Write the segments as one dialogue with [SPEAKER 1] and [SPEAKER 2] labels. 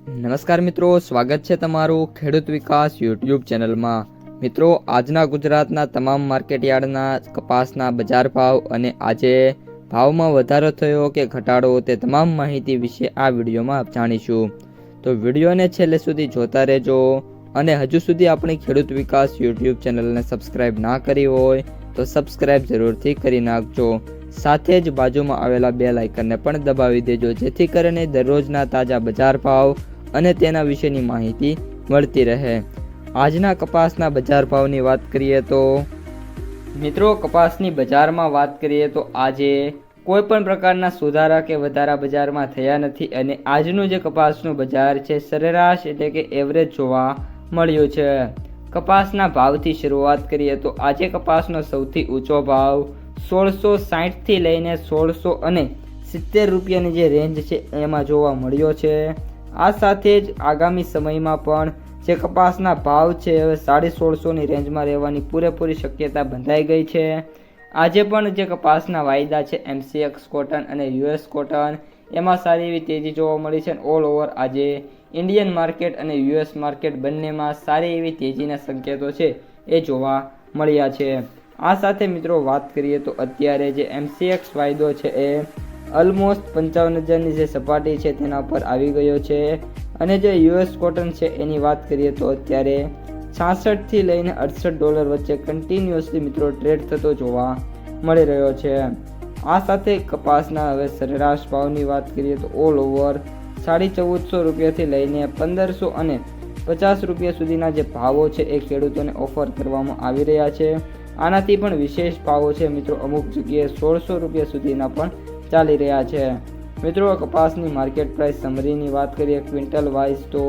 [SPEAKER 1] નમસ્કાર મિત્રો, સ્વાગત છે તમારું ખેડૂત વિકાસ યુટ્યુબ ચેનલમાં। મિત્રો, આજના ગુજરાતના તમામ માર્કેટયાર્ડના કપાસના બજાર ભાવ અને આજે ભાવમાં વધારો થયો કે ઘટાડો તે તમામ માહિતી વિશે આ વિડીયોમાં જાણીશું। તો વિડીયોને છેલ્લે સુધી જોતા રહેજો અને હજુ સુધી આપણી ખેડૂત વિકાસ યુટ્યુબ ચેનલને સબસ્ક્રાઇબ ના કરી હોય તો સબસ્ક્રાઇબ જરૂરથી કરી નાખજો। સાથે જ બાજુમાં આવેલા બેલ આઇકનને પણ દબાવી દેજો, જેથી કરીને દરરોજના તાજા બજાર ભાવ અને તેના વિશેની માહિતી મળતી રહે। આજના કપાસના બજાર ભાવની વાત કરીએ તો મિત્રો, કપાસની બજારમાં વાત કરીએ તો આજે કોઈ પણ પ્રકારના સુધારા કે વધારા બજારમાં થયા નથી અને આજનું જે કપાસનું બજાર છે સરેરાશ એટલે કે એવરેજ જોવા મળ્યું છે। કપાસના ભાવથી શરૂઆત કરીએ તો આજે કપાસનો સૌથી ઊંચો ભાવ 1660 થી લઈને 1670 રૂપિયાની જે રેન્જ છે એમાં જોવા મળ્યો છે। આ સાથે જ આગામી સમયમાં પણ જે કપાસના ભાવ છે હવે 1650ની રેન્જમાં રહેવાની પૂરેપૂરી શક્યતા બંધાઈ ગઈ છે। આજે પણ જે કપાસના વાયદા છે MCX કોટન અને US કોટન એમાં સારી એવી તેજી જોવા મળી છે। ઓલ ઓવર આજે ઇન્ડિયન માર્કેટ અને US માર્કેટ બંનેમાં સારી એવી તેજીના સંકેતો છે એ જોવા મળ્યા છે। આ સાથે મિત્રો વાત કરીએ તો અત્યારે જે MCX વાયદો છે એ ઓલમોસ્ટ 55,000ની જે સપાટી છે તેના પર આવી ગયો છે અને જે US કોટન છે એની વાત કરીએ તો અત્યારે 66 થી લઈને $68 વચ્ચે કન્ટિન્યુઅસલી મિત્રો ટ્રેડ થતો જોવા મળી રહ્યો છે। આ સાથે કપાસના હવે સરેરાશ ભાવની વાત કરીએ તો ઓલ ઓવર 1450 રૂપિયાથી લઈને 1500 અને 50 રૂપિયા સુધીના જે ભાવો છે એ ખેડૂતોને ઓફર કરવામાં આવી રહ્યા છે। આનાથી પણ વિશેષ ભાવો છે મિત્રો, અમુક જગ્યાએ 1600 રૂપિયા સુધીના પણ ચાલી રહ્યા છે। મિત્રો, કપાસની માર્કેટ પ્રાઇસ સમરીની વાત કરીએ ક્વિન્ટલ વાઇઝ તો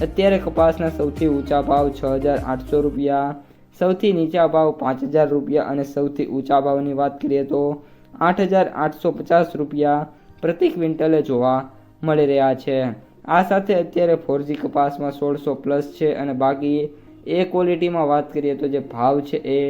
[SPEAKER 1] અત્યારે કપાસના સૌથી ઊંચા ભાવ 6800 રૂપિયા, સૌથી નીચા ભાવ 5000 રૂપિયા અને સૌથી ઊંચા ભાવની વાત કરીએ તો 8850 રૂપિયા પ્રતિ ક્વિન્ટલે જોવા મળી રહ્યા છે। આ સાથે અત્યારે 4G કપાસમાં 1600+ છે અને બાકી એ ક્વોલિટીમાં વાત કરીએ તો જે ભાવ છે એ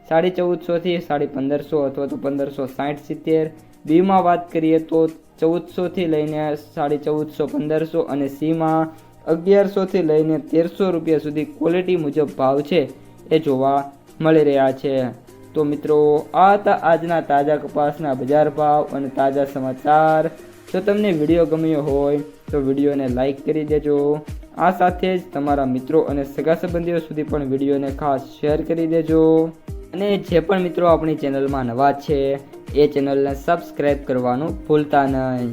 [SPEAKER 1] 1450 થી 1550 અથવા તો 1560-70। બીમાં વાત કરીએ તો 1400 થી લઈને 1450-1500 અને સીમાં 1100 થી લઈને 1300 રૂપિયા સુધી ક્વોલિટી મુજબ ભાવ છે એ જોવા મળી રહ્યા છે। તો મિત્રો, આ હતા આજના તાજા કપાસના બજાર ભાવ અને તાજા સમાચાર। જો તમને વિડીયો ગમ્યો હોય તો વિડીયોને લાઈક કરી દેજો। આ સાથે જ તમારા મિત્રો અને સગા સંબંધીઓ સુધી પણ વિડીયોને ખાસ શેર કરી દેજો અને જે પણ મિત્રો આપણી ચેનલમાં નવા છે એ ચેનલને સબસ્ક્રાઈબ કરવાનું ભૂલતા નહીં।